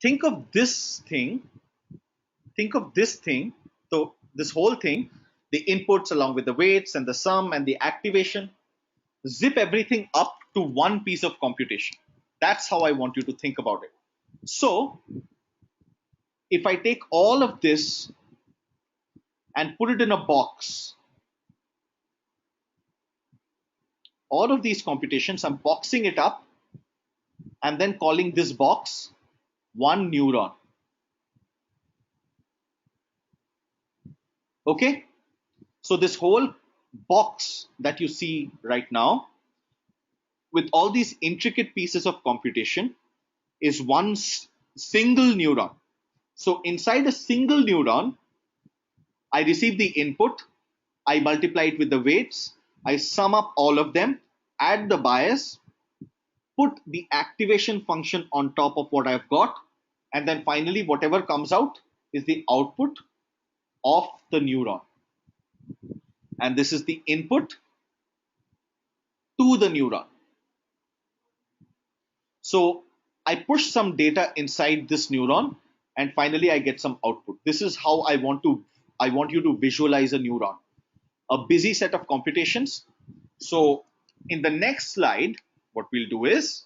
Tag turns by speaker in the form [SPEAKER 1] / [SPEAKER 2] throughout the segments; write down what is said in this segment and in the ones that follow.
[SPEAKER 1] think of this thing, think of this thing, so this whole thing, the inputs along with the weights and the sum and the activation, zip everything up to one piece of computation. That's how I want you to think about it. So if I take all of this and put it in a box, all of these computations, I'm boxing it up and then calling this box one neuron. Okay, so this whole box that you see right now with all these intricate pieces of computation is one single neuron. So inside a single neuron, I receive the input, I multiply it with the weights, I sum up all of them, add the bias, put the activation function on top of what I've got, and then finally whatever comes out is the output of the neuron. And this is the input to the neuron. So I push some data inside this neuron and finally I get some output. This is how I want you to visualize a neuron. A busy set of computations. So in the next slide, what we'll do is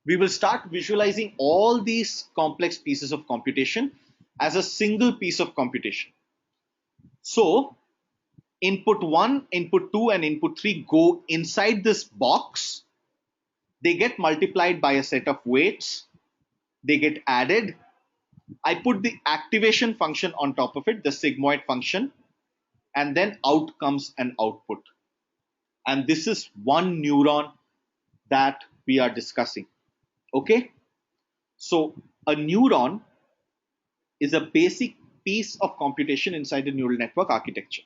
[SPEAKER 1] we will start visualizing all these complex pieces of computation as a single piece of computation. So input 1, input 2, and input 3 go inside this box. They get multiplied by a set of weights. They get added. I put the activation function on top of it, the sigmoid function, and then out comes an output. And this is one neuron that we are discussing. Okay? So a neuron is a basic piece of computation inside a neural network architecture.